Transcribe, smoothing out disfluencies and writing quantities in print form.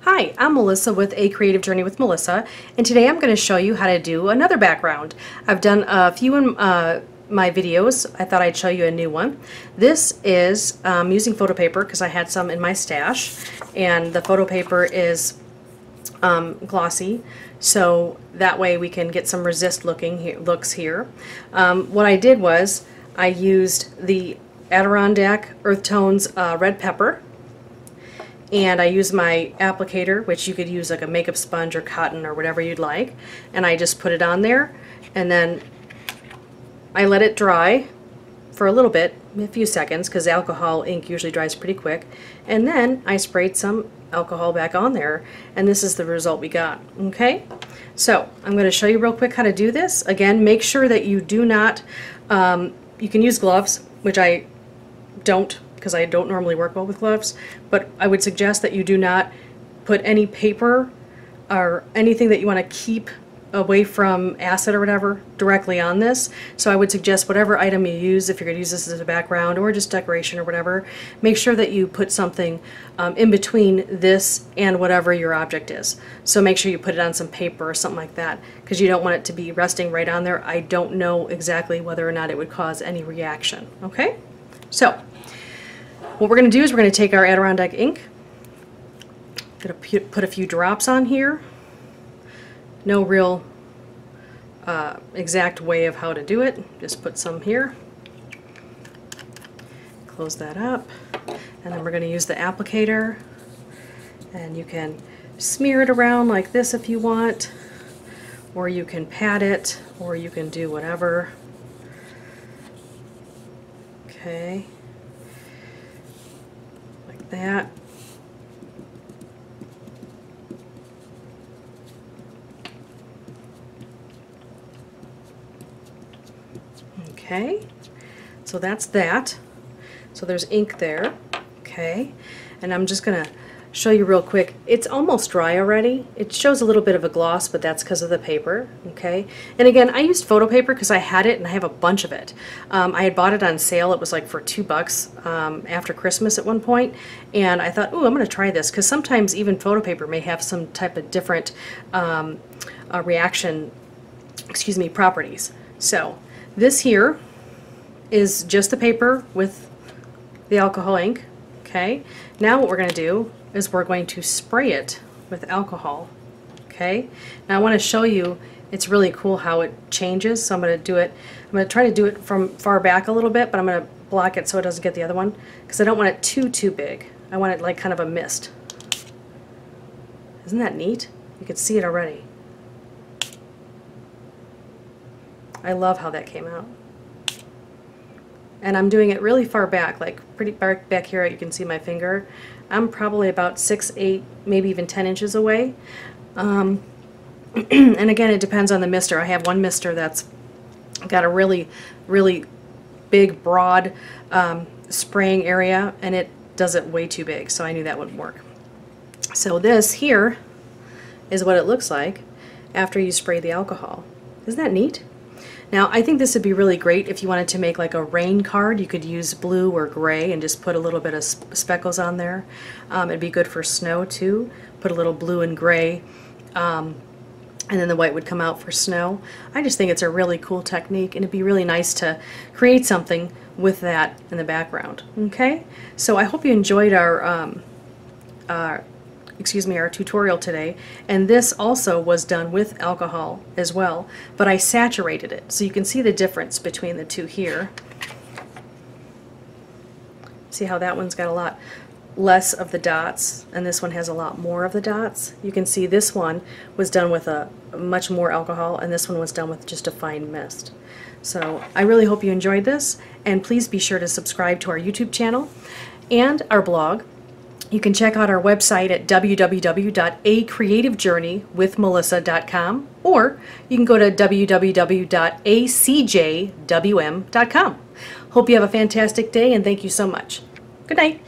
Hi, I'm Melissa with A Creative Journey with Melissa, and today I'm going to show you how to do another background. I've done a few in my videos. I thought I'd show you a new one. This is using photo paper because I had some in my stash, and the photo paper is glossy, so that way we can get some resist looks here. What I did was I used the Adirondack Earth Tones red pepper, and I used my applicator, which you could use like a makeup sponge or cotton or whatever you'd like, and I just put it on there, and then I let it dry for a little bit, a few seconds, because alcohol ink usually dries pretty quick, and then I sprayed some alcohol back on there, and this is the result we got. Okay, so I'm going to show you real quick how to do this. Again, make sure that you do not, you can use gloves, which I don't, because I don't normally work well with gloves, but I would suggest that you do not put any paper or anything that you want to keep away from acid or whatever directly on this. So I would suggest whatever item you use, if you're going to use this as a background or just decoration or whatever, make sure that you put something in between this and whatever your object is. So make sure you put it on some paper or something like that, because you don't want it to be resting right on there. I don't know exactly whether or not it would cause any reaction. Okay, so what we're going to do is we're going to take our Adirondack ink, going to put a few drops on here. No real exact way of how to do it, just put some here, close that up, and then we're going to use the applicator, and you can smear it around like this if you want, or you can pat it, or you can do whatever. Okay, like that. Okay, so that's that. So there's ink there. Okay, and I'm just gonna show you real quick. It's almost dry already. It shows a little bit of a gloss, but that's because of the paper. Okay, and again, I used photo paper because I had it and I have a bunch of it. I had bought it on sale. It was like for $2 after Christmas at one point, and I thought, oh, I'm gonna try this, because sometimes even photo paper may have some type of different reaction, properties. So this here is just the paper with the alcohol ink. Okay, now what we're going to do is we're going to spray it with alcohol. Okay, now I want to show you, it's really cool how it changes. So I'm going to do it, I'm going to try to do it from far back a little bit, but I'm going to block it so it doesn't get the other one, because I don't want it too big. I want it like kind of a mist. Isn't that neat? You can see it already. I love how that came out. And I'm doing it really far back, like pretty far back here. You can see my finger. I'm probably about 6, 8, maybe even 10 inches away. And again, it depends on the mister. I have one mister that's got a really big, broad spraying area, and it does it way too big, so I knew that wouldn't work. So this here is what it looks like after you spray the alcohol. Isn't that neat? Now, I think this would be really great if you wanted to make like a rain card. You could use blue or gray and just put a little bit of speckles on there. It'd be good for snow too. Put a little blue and gray, and then the white would come out for snow. I just think it's a really cool technique, and it'd be really nice to create something with that in the background. Okay, so I hope you enjoyed our tutorial today, and this also was done with alcohol as well, but I saturated it, so you can see the difference between the two here. See how that one's got a lot less of the dots, and this one has a lot more of the dots. You can see this one was done with a much more alcohol, and this one was done with just a fine mist. So I really hope you enjoyed this, and please be sure to subscribe to our YouTube channel and our blog. You can check out our website at www.acreativejourneywithmelissa.com, or you can go to www.acjwm.com. Hope you have a fantastic day, and thank you so much. Good night.